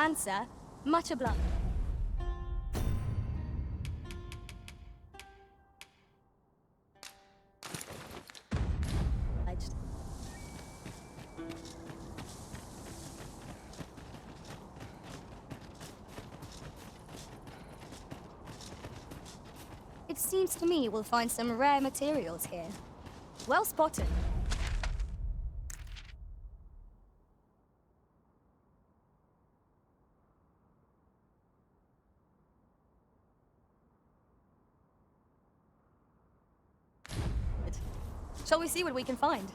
answer. Much obliged. It seems to me we'll find some rare materials here. Well spotted. Shall we see what we can find?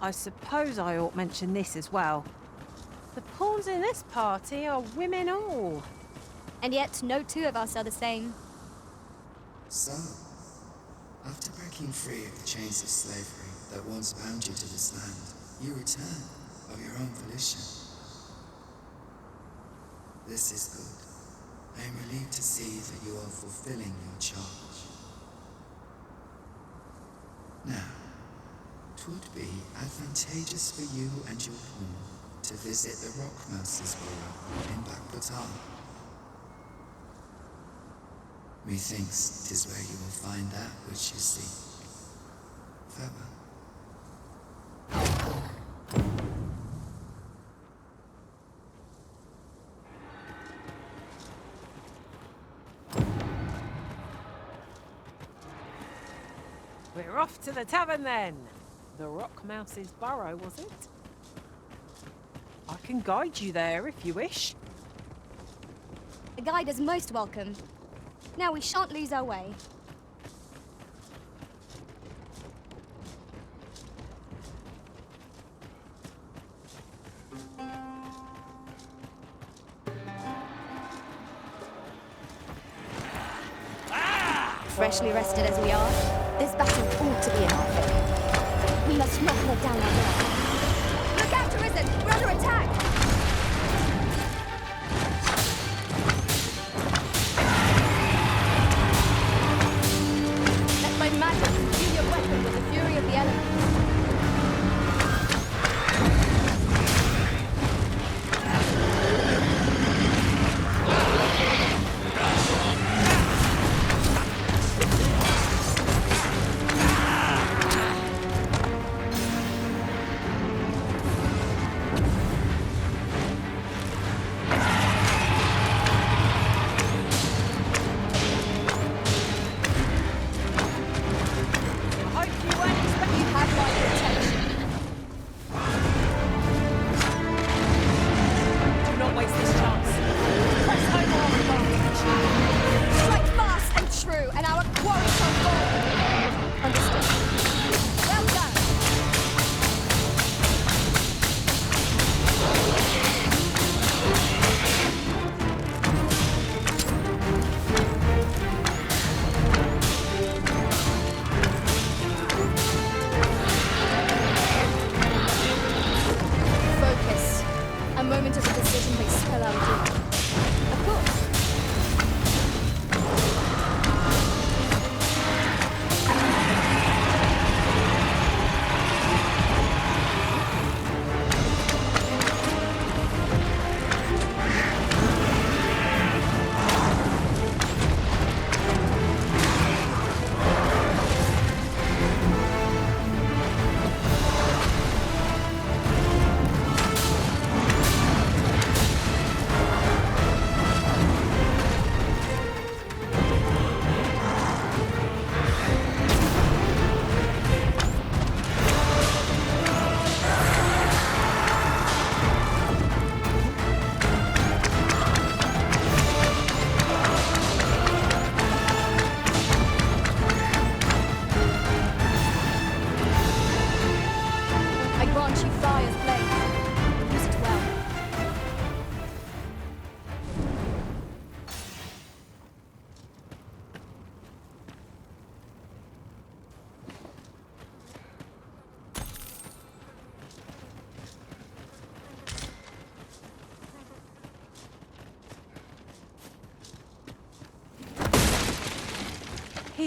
I suppose I ought mention this as well. The pawns in this party are women all. And yet, no two of us are the same. So, after breaking free of the chains of slavery that once bound you to this land, you return of your own volition. This is good. I am relieved to see that you are fulfilling your charge. Now, it would be advantageous for you and your pawn to visit the Rockmouse's burrow in Bakbatar. Methinks 'tis where you will find that which you seek. Farewell. We're off to the tavern then. The Rockmouse's burrow, was it? I can guide you there if you wish. The guide is most welcome. Now we shan't lose our way. Freshly rested as we are, this battle ought to be in our favor. We must not let down our guard. Look out, Arisen! We're under attack! Let my magic imbue your weapon with the fury of the elements.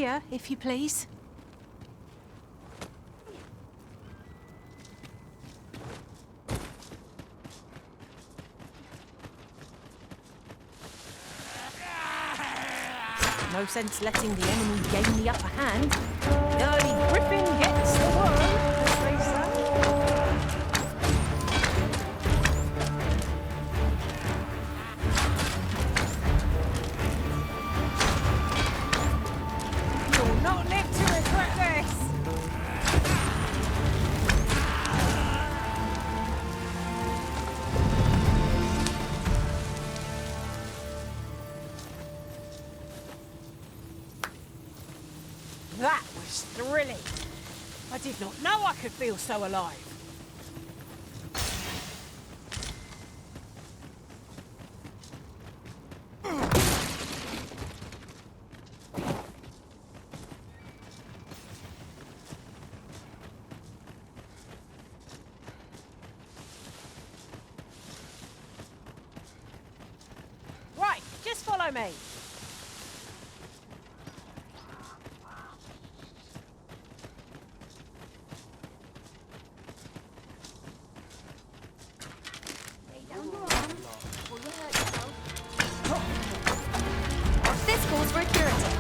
Here, if you please. No sense letting the enemy gain the upper hand. The early griffin gets the worm, as they say. You'll not live to regret this. That was thrilling. I did not know I could feel so alive. Right, just follow me. This calls for a curative.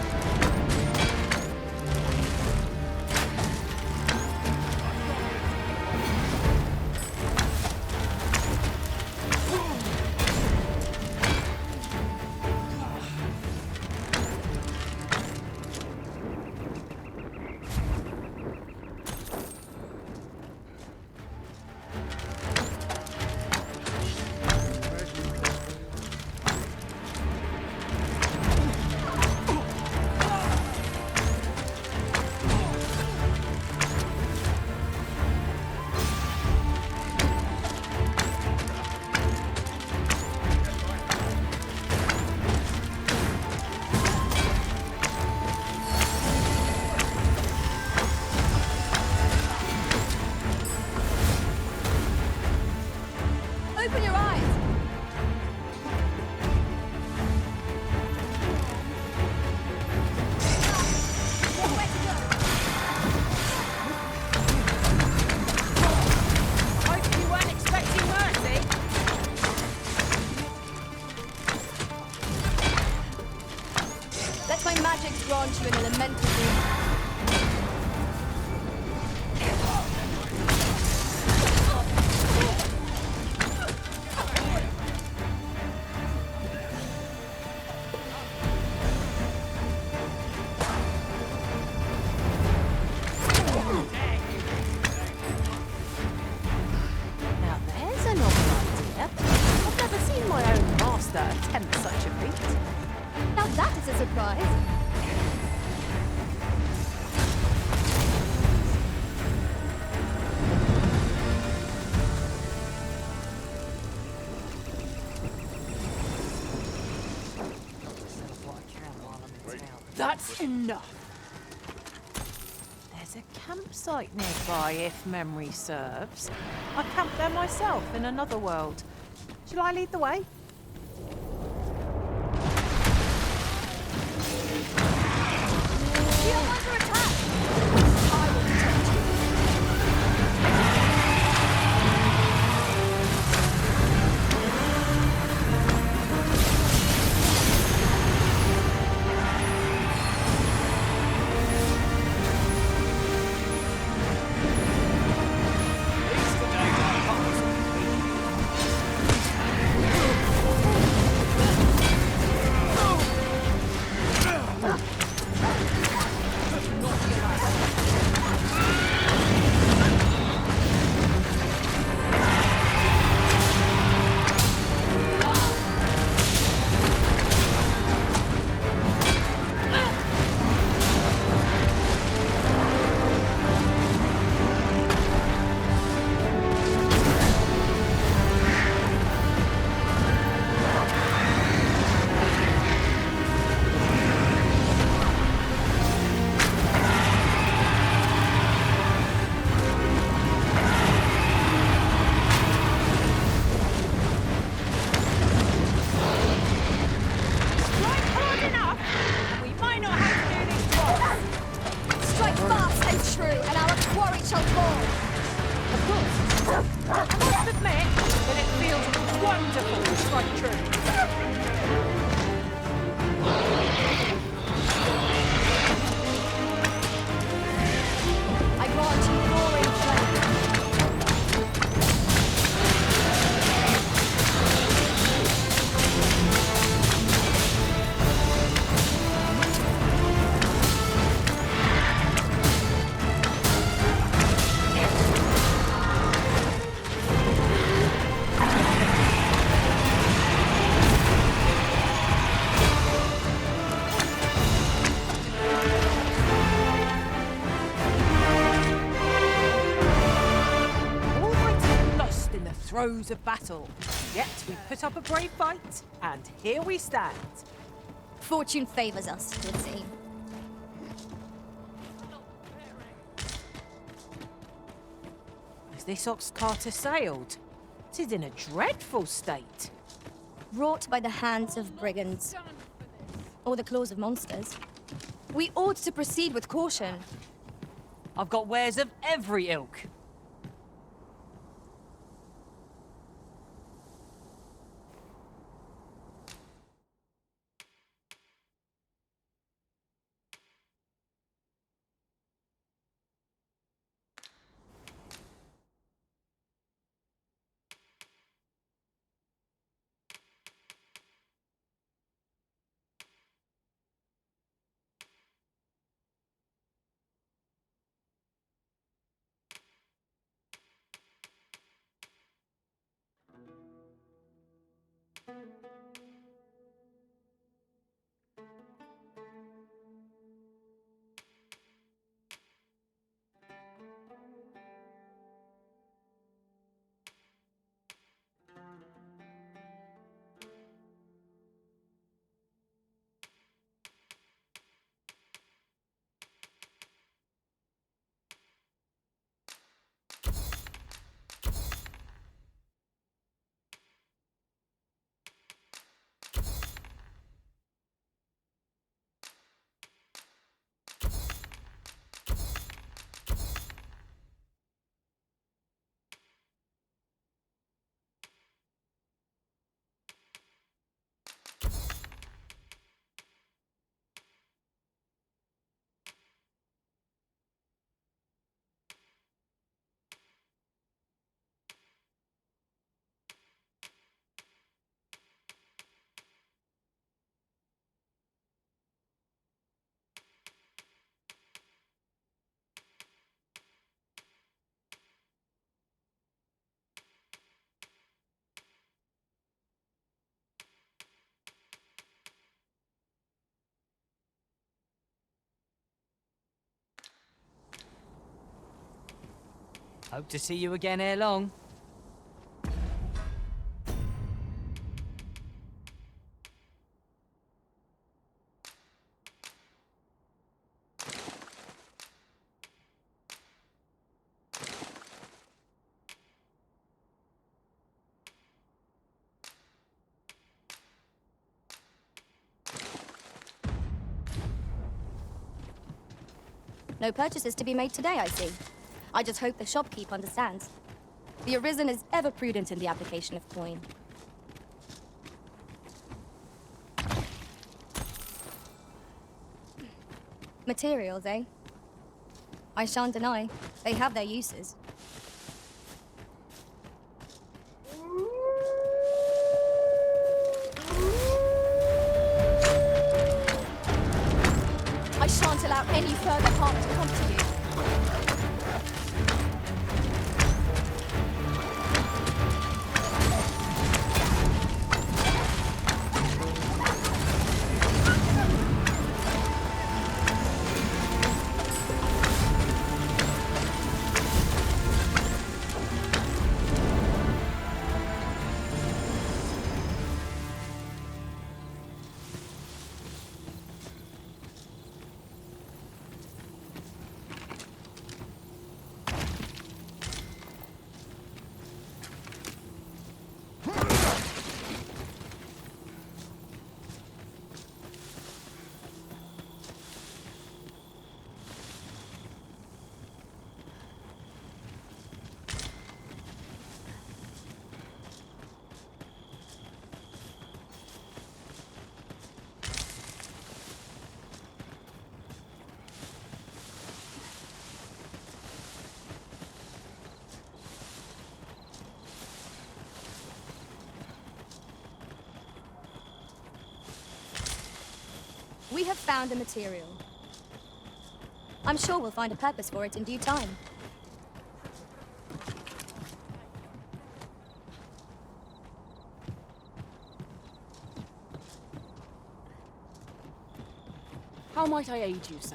Open your eyes. Where to go? Hope you weren't expecting mercy. Let my magic grant you an elemental being. Now there's a novel idea. I've never seen my own master attempt such a feat. Now that is a surprise. That's enough. There's a campsite nearby, if memory serves. I camped there myself in another world. Shall I lead the way? You are under attack. I will protect you. shall fall. Of course. I must admit that it feels wonderful to strike true. I grant you roaring flame. Throes of battle. Yet we put up a brave fight, and here we stand. Fortune favors us, it would seem. As this ox cart assailed, 'tis in a dreadful state. Wrought by the hands of brigands. Or the claws of monsters. We ought to proceed with caution. I've got wares of every ilk. Hope to see you again ere long. No purchases to be made today, I see. I just hope the shopkeep understands. The Arisen is ever prudent in the application of coin. Materials, eh? I shan't deny, they have their uses. I shan't allow any further harm to come to you. We have found the material. I'm sure we'll find a purpose for it in due time. How might I aid you, sir?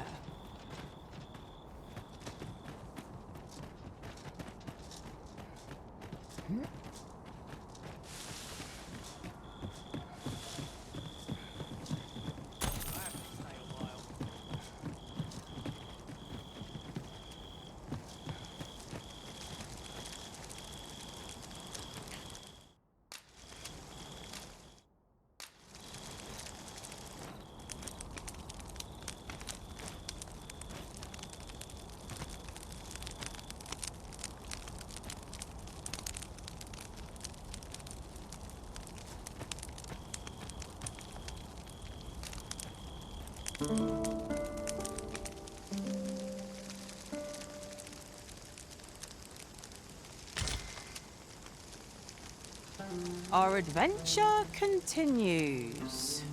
Our adventure continues.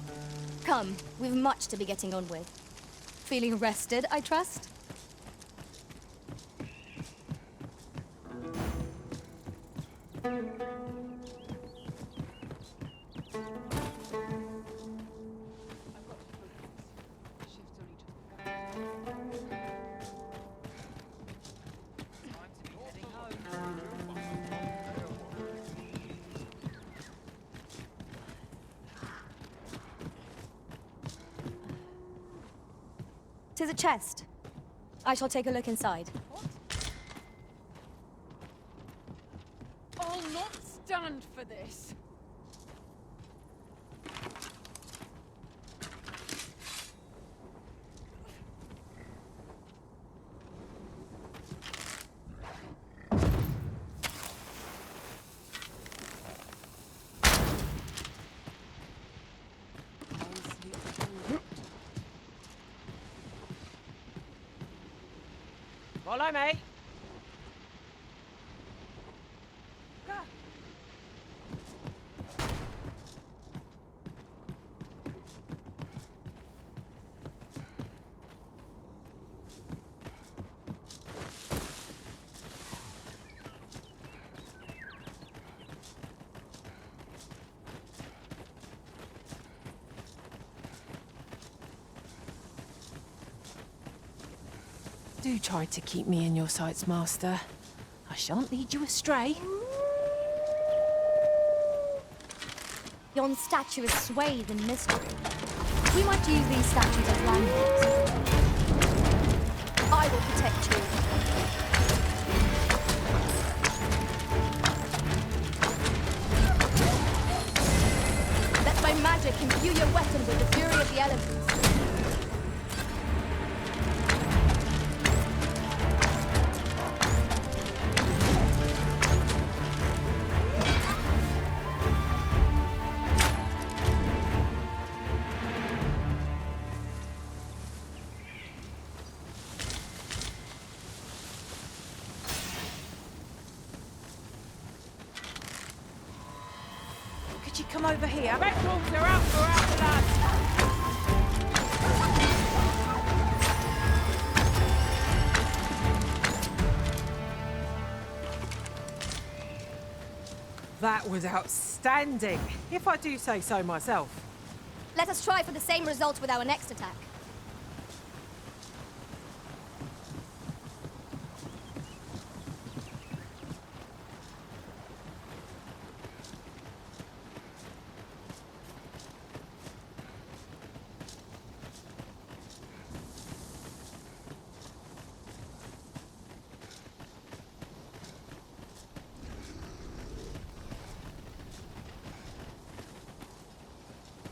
Come, we've much to be getting on with. Feeling rested, I trust? To the chest. I shall take a look inside. I'll not stand for this. Follow me. Do try to keep me in your sights, Master. I shan't lead you astray. Yon statue is swathed in mystery. We might use these statues as landmarks. I will protect you. Let my magic imbue your weapon with the fury of the elements. Could you come over here? Red wolves are up, we're after that. That was outstanding, if I do say so myself. Let us try for the same result with our next attack.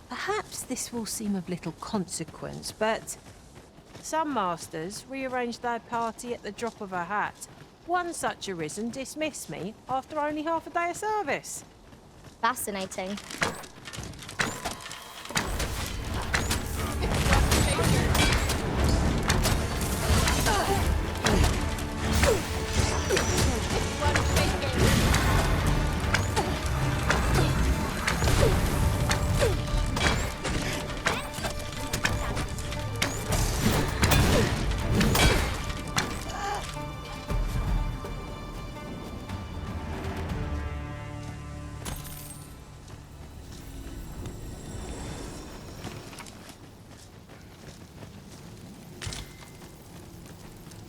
Perhaps this will seem of little consequence, but some masters rearrange their party at the drop of a hat. One such arisen dismissed me after only half a day of service. Fascinating.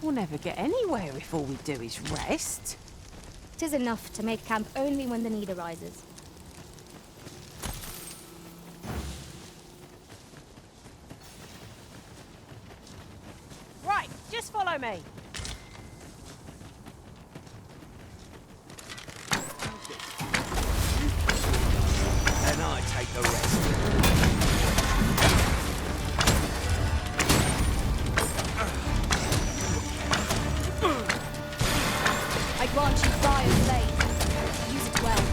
We'll never get anywhere if all we do is rest. 'Tis enough to make camp only when the need arises. Right, just follow me. And I take the rest. I grant you fire and blade. Use it well.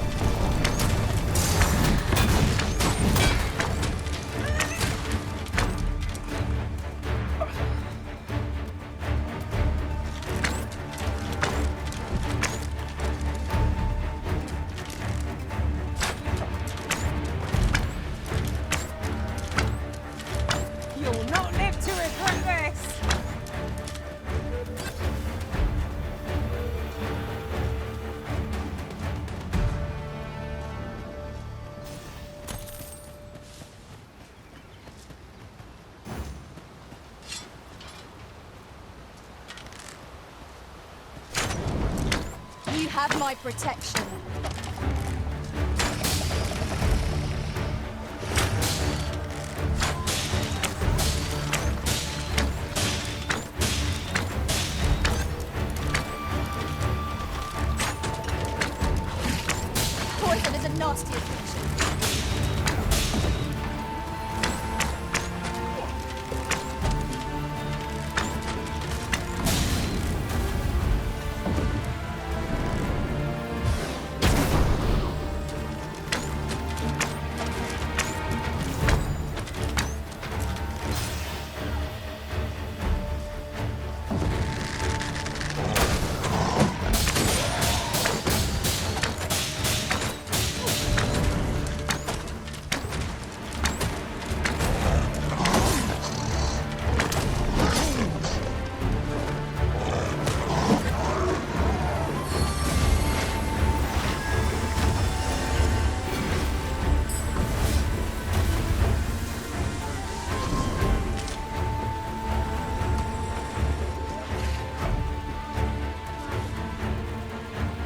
You'll not live to regret this. You have my protection. Poison is a nasty affliction.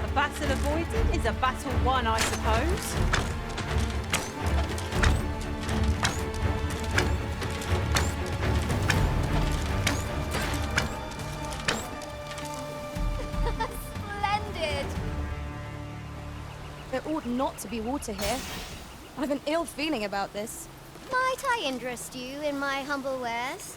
A battle avoided is a battle won, I suppose. Splendid! There ought not to be water here. I've an ill feeling about this. Might I interest you in my humble wares?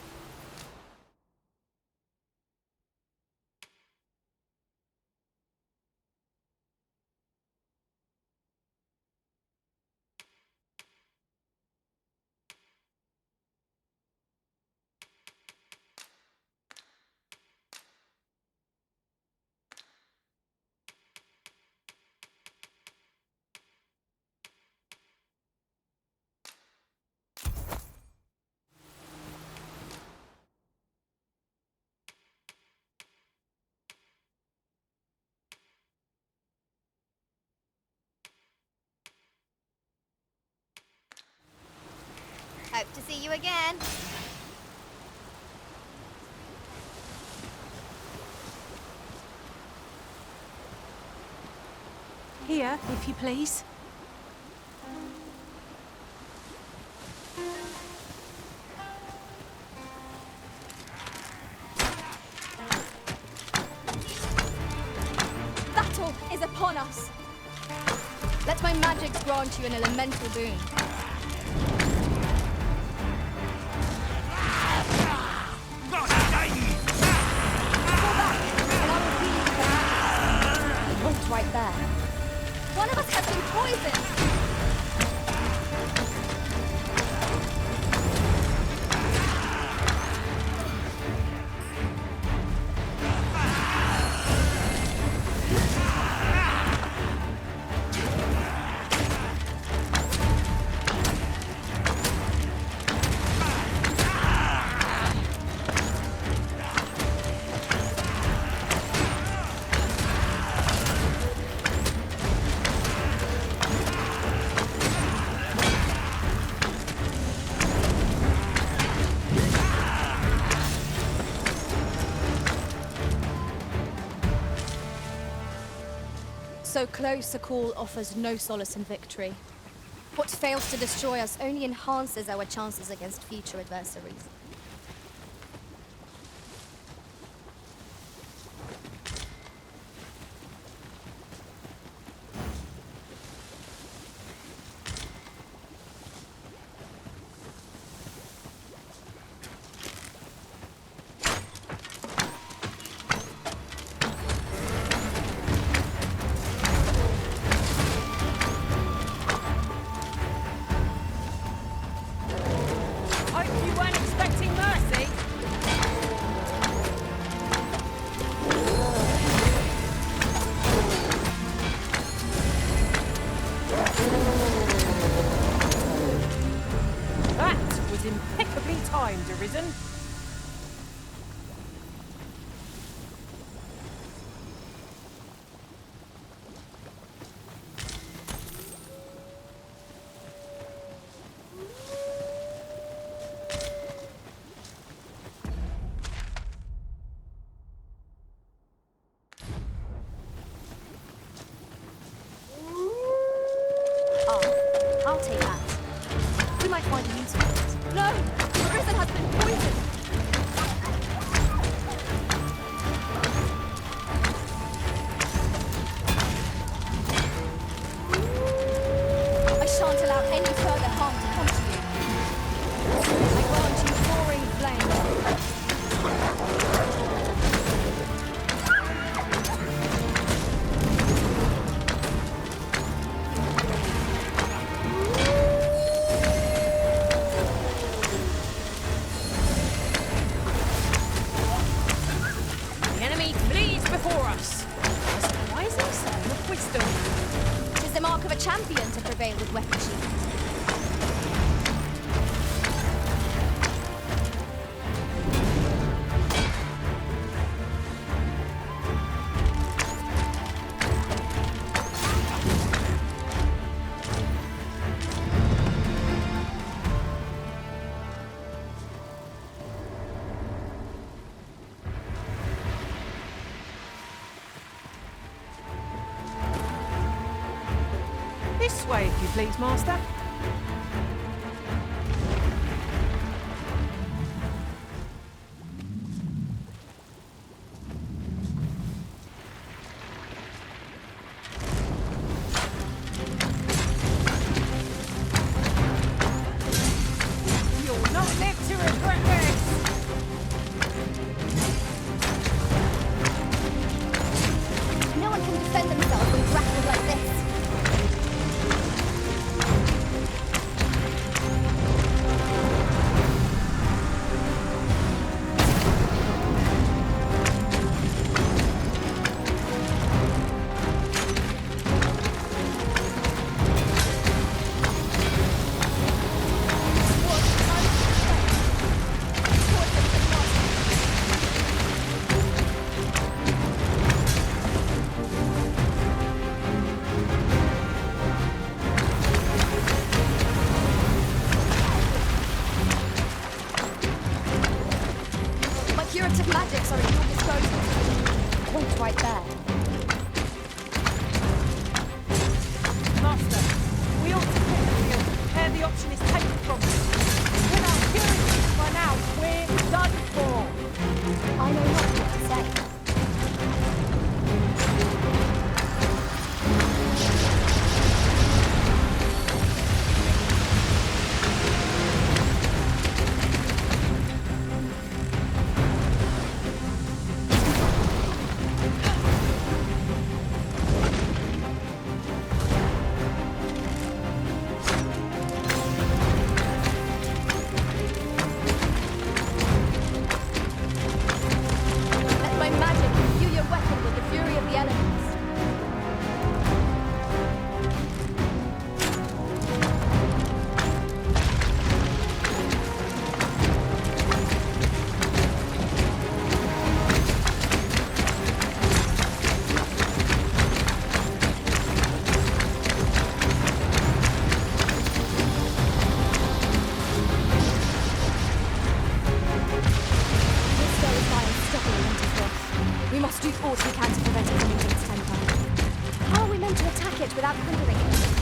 Hope to see you again. Here, if you please. Battle is upon us. Let my magic grant you an elemental boon. Right there. One of us has been poisoned! So close a call offers no solace in victory. What fails to destroy us only enhances our chances against future adversaries. I'll take that. We might find a use for it. No! The prison has been poisoned! I shan't allow any further harm to come to you. I grant you roaring flames. Champion to prevail with weapon shields. This way, if you please, Master. You'll not live to regret this! No one can defend themselves when grappled like this. Curative magics are at your disposal. Point right there. Master, we ought to clear the field ere the option is taken from us. Without curing this by now, we're done for. I know not what to say. We must do all we can to prevent it coming to its temper. How are we to attack it without hindering it.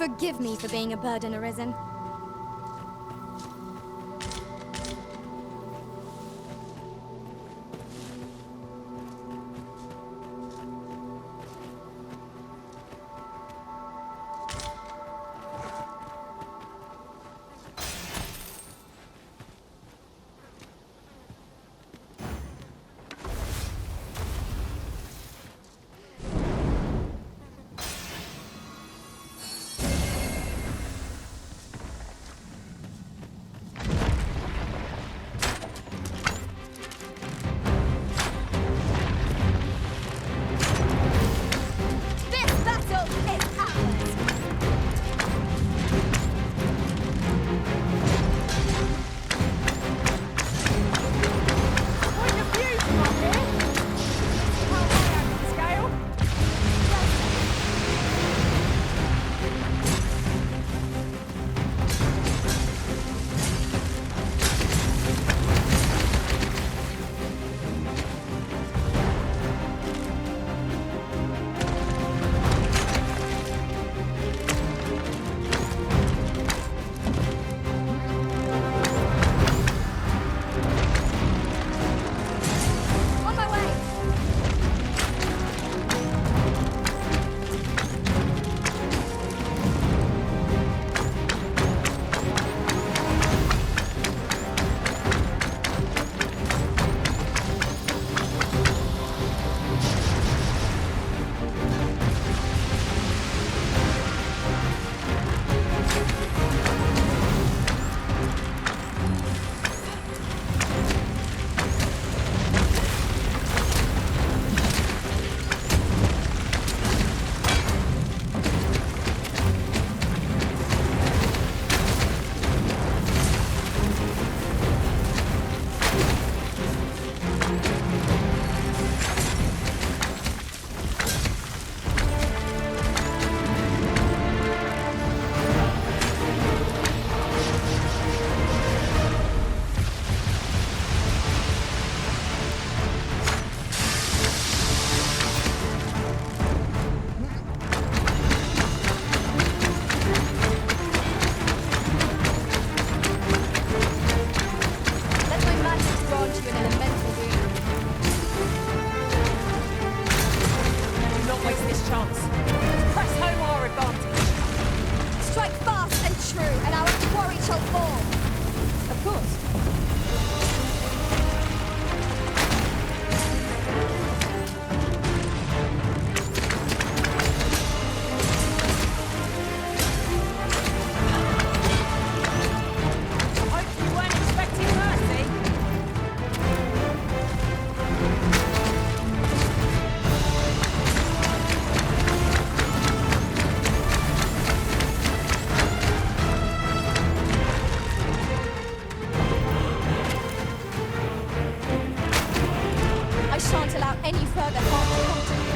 Forgive me for being a burden, Arisen. shan't allow any further harm to come to you.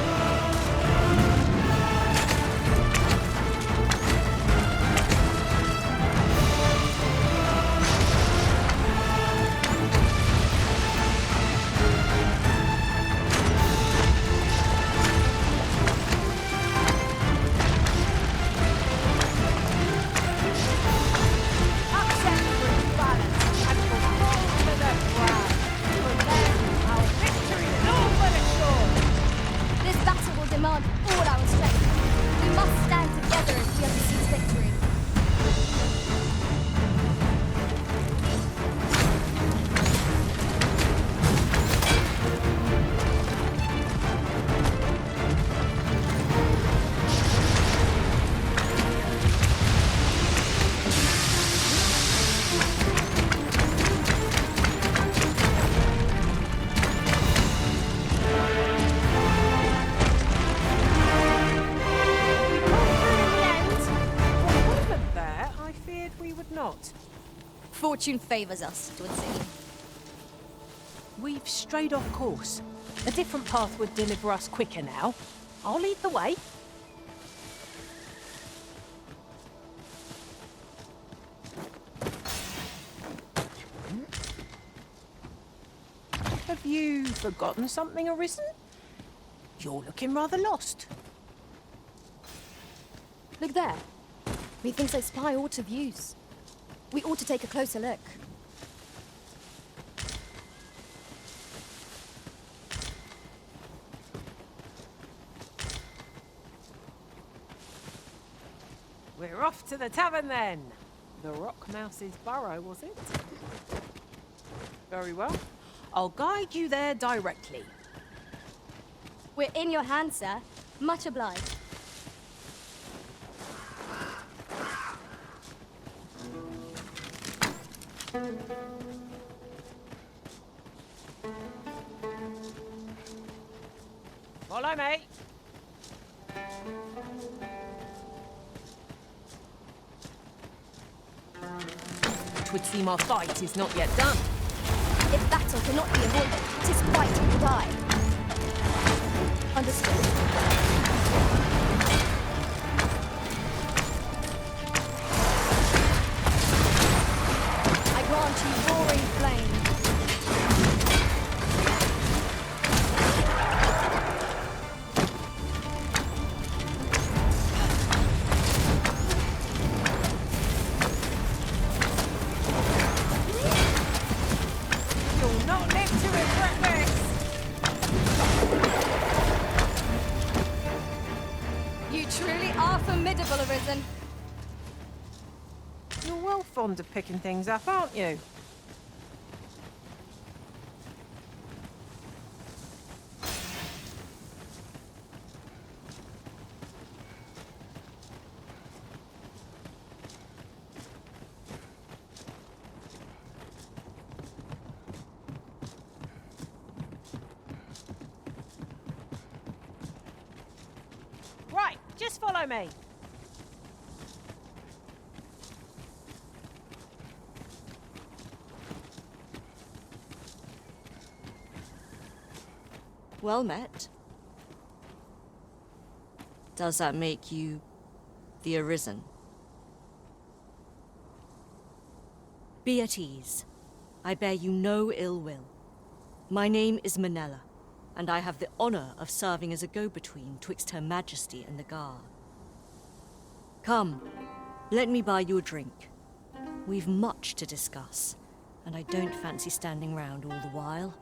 Fortune favours us, it would seem. We've strayed off course. A different path would deliver us quicker now. I'll lead the way. Have you forgotten something, Arisen? You're looking rather lost. Look there. Methinks I spy aught of use. We ought to take a closer look. We're off to the tavern then. The Rock Mouse's burrow, was it? Very well. I'll guide you there directly. We're in your hands, sir. Much obliged. Follow me. It would seem our fight is not yet done. If battle cannot be avoided, 'tis fight or die. Understood. I grant you roaring flame. You'll not live to regret this. You truly are formidable, Arisen. You're well fond of picking things up, aren't you? Right, just follow me. Well met. Does that make you the Arisen? Be at ease. I bear you no ill will. My name is Manella, and I have the honor of serving as a go-between twixt Her Majesty and the Guard. Come, let me buy you a drink. We've much to discuss, and I don't fancy standing round all the while.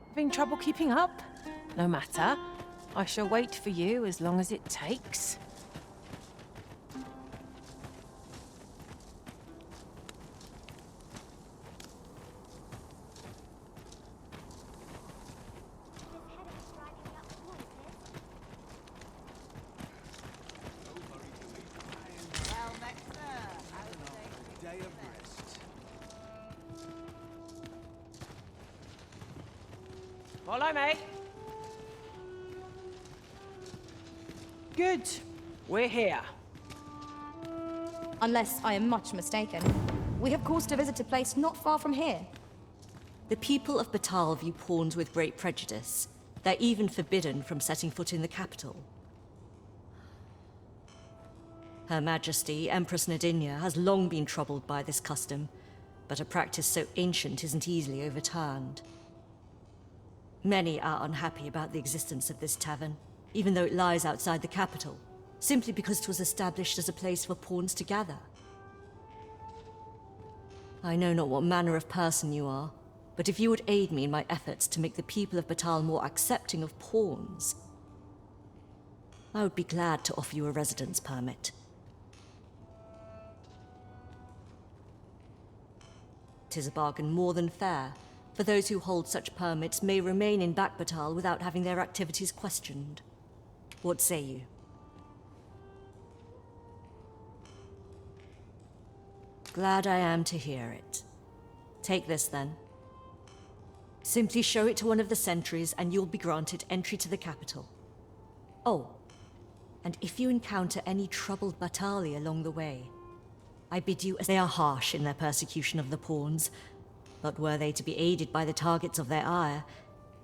Having trouble keeping up? No matter. I shall wait for you as long as it takes. Follow me. Good. We're here. Unless I am much mistaken. We have cause to visit a place not far from here. The people of Batal view pawns with great prejudice. They're even forbidden from setting foot in the capital. Her Majesty, Empress Nadinia, has long been troubled by this custom, but a practice so ancient isn't easily overturned. Many are unhappy about the existence of this tavern, even though it lies outside the capital, simply because it was established as a place for pawns to gather. I know not what manner of person you are, but if you would aid me in my efforts to make the people of Batal more accepting of pawns, I would be glad to offer you a residence permit. Tis a bargain more than fair, for those who hold such permits may remain in Batal without having their activities questioned. What say you? Glad I am to hear it. Take this then. Simply show it to one of the sentries and you'll be granted entry to the capital. Oh, and if you encounter any troubled Batali along the way, I bid you, as they are harsh in their persecution of the pawns, but were they to be aided by the targets of their ire,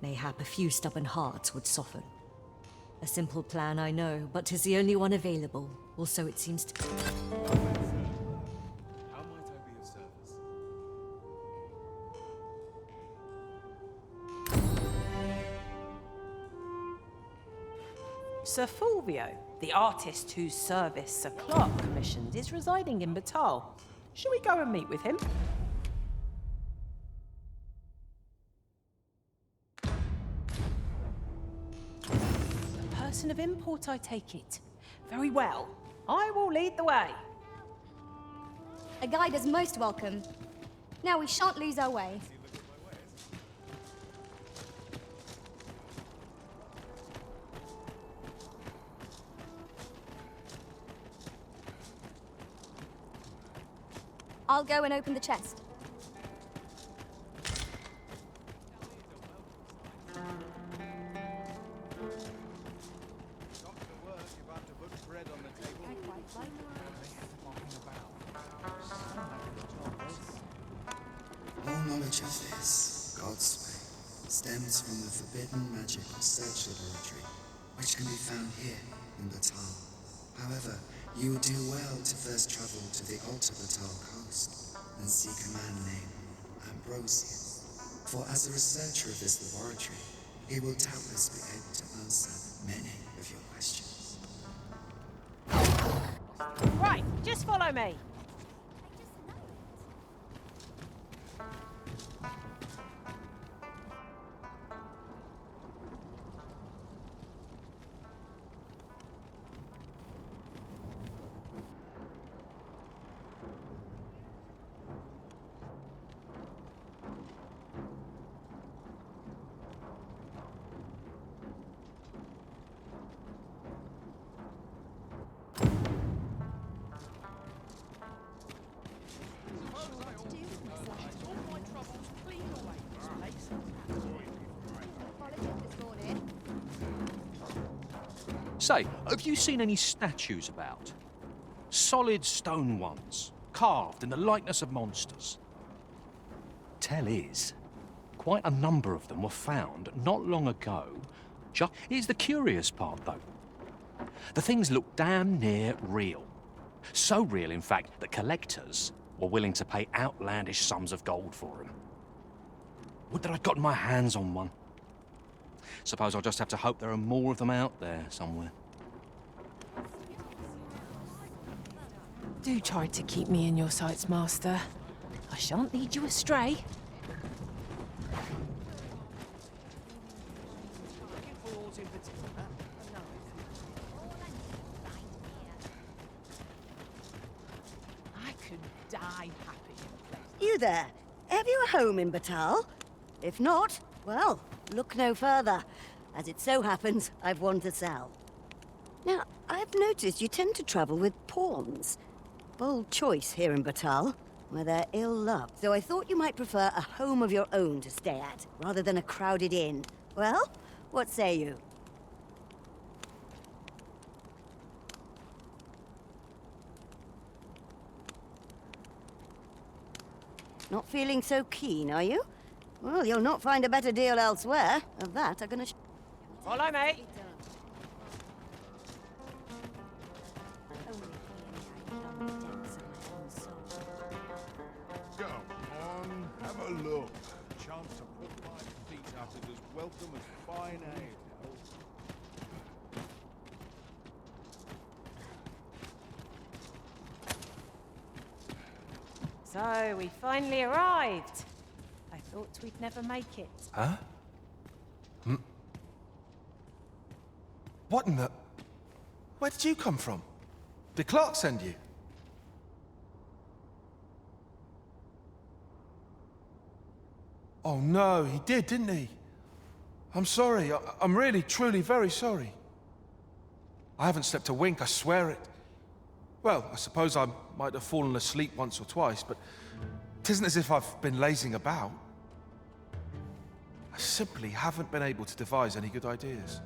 mayhap a few stubborn hearts would soften. A simple plan, I know, but 'tis the only one available, or so it seems to be. How might I be of service? Sir Fulvio, the artist whose service Sir Clark commissioned, is residing in Batal. Shall we go and meet with him? A person of import, I take it. Very well. I will lead the way. A guide is most welcome. Now we shan't lose our way. I'll go and open the chest. All knowledge of this, God's way, stems from the forbidden magic research laboratory, which can be found here in Batal. However, you would do well to first travel to the Alta Batal coast and seek a man named Ambrosius. For as a researcher of this laboratory, he will doubtless be able to answer many of your questions. Right, just follow me. Say, have you seen any statues about? Solid stone ones, carved in the likeness of monsters. Tell is, quite a number of them were found not long ago. Here's the curious part, though. The things look damn near real. So real, in fact, that collectors were willing to pay outlandish sums of gold for them. Would that I'd gotten my hands on one. Suppose I'll just have to hope there are more of them out there somewhere. Do try to keep me in your sights, Master. I shan't lead you astray. I could die happy in a place. You there? Have you a home in Batal? If not, well, look no further. As it so happens, I've one to sell. Now, I've noticed you tend to travel with pawns. Bold choice here in Batal, where they're ill-loved. So I thought you might prefer a home of your own to stay at, rather than a crowded inn. Well, what say you? Not feeling so keen, are you? Well, you'll not find a better deal elsewhere. Of that, I'm gonna... Follow me. Come on, have a look. A chance to put my feet up is as welcome as fine ale. So, we finally arrived. I thought we'd never make it. Huh? What in the... Where did you come from? Did Clark send you? Oh no, he did, didn't he? I'm sorry. I'm really, truly very sorry. I haven't slept a wink, I swear it. Well, I suppose I might have fallen asleep once or twice, but it isn't as if I've been lazing about. I simply haven't been able to devise any good ideas.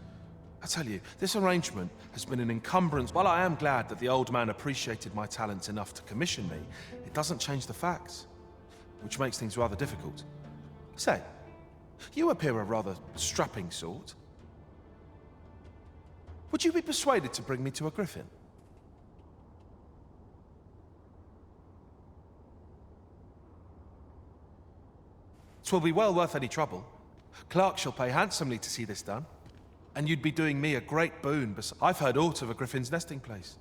I tell you, this arrangement has been an encumbrance. While I am glad that the old man appreciated my talents enough to commission me, it doesn't change the facts, which makes things rather difficult. Say, you appear a rather strapping sort. Would you be persuaded to bring me to a griffin? 'Twill be well worth any trouble. Clark shall pay handsomely to see this done. And you'd be doing me a great boon. I've heard aught of a griffin's nesting place.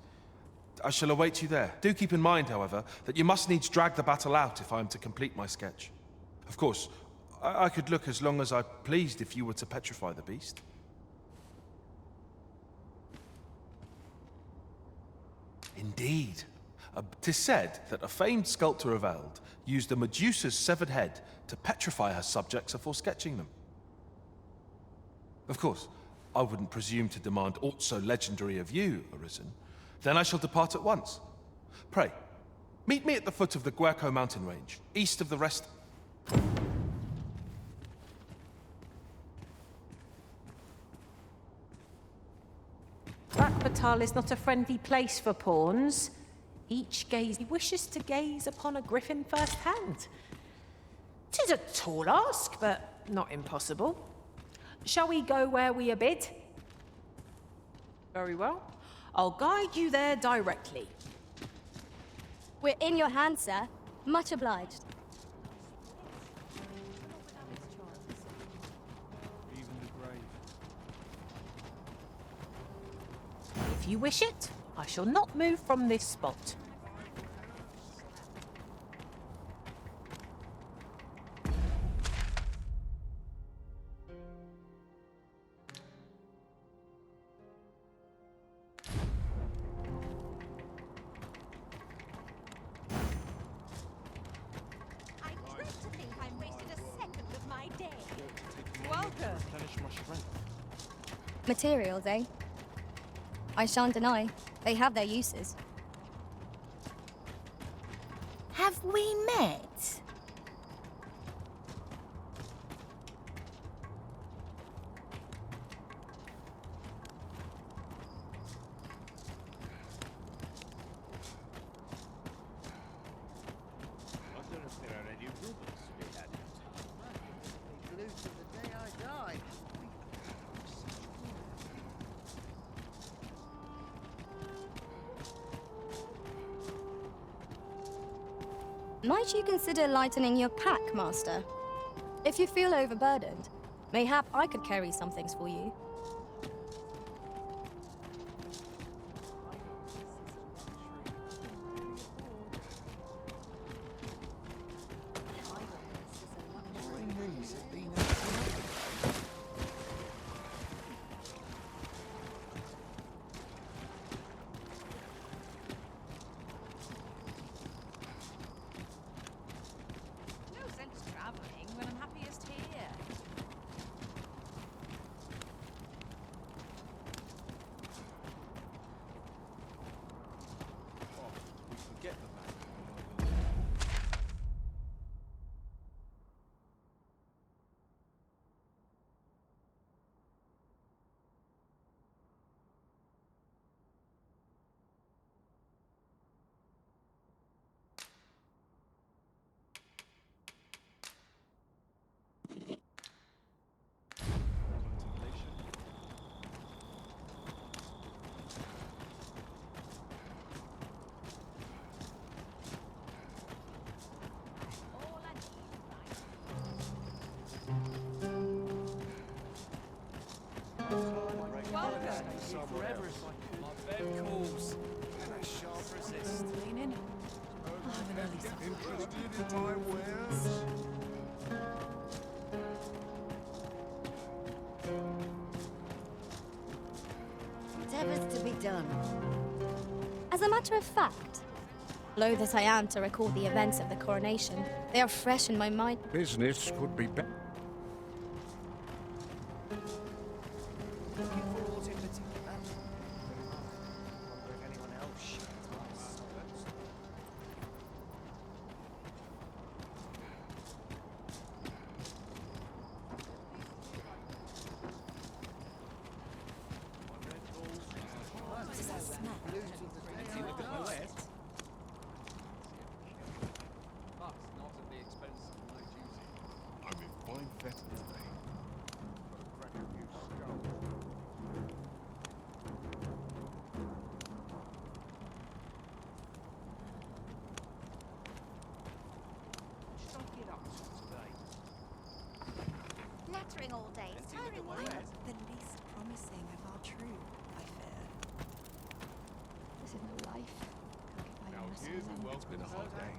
I shall await you there. Do keep in mind, however, that you must needs drag the battle out if I am to complete my sketch. Of course, I could look as long as I pleased if you were to petrify the beast. Indeed. 'Tis said that a famed sculptor of Eld used a Medusa's severed head to petrify her subjects before sketching them. Of course, I wouldn't presume to demand aught so legendary of you, Arisen. Then I shall depart at once. Pray, meet me at the foot of the Guerco mountain range, east of the rest... Bakbatal is not a friendly place for pawns. Each he wishes to gaze upon a griffin firsthand. 'Tis a tall ask, but not impossible. Shall we go where we are bid? Very well. I'll guide you there directly. We're in your hands, sir. Much obliged. If you wish it, I shall not move from this spot. Materials, eh? I shan't deny. They have their uses. Have we met? Might you consider lightening your pack, Master? If you feel overburdened, mayhap I could carry some things for you. somewhere else. My bed calls, and I shan't resist. Leaning. I'm an early supper. Interested in my wares? Whatever's to be done. As a matter of fact, loath as I am to recall the events of the coronation, they are fresh in my mind. Business could be better. I'm in fine fettle today. Got a crack of new skull. Should I get up to today? Nattering all day. It's tiring work. The least promising of our troop, I fear. This is no life. Now here's a welcome holiday.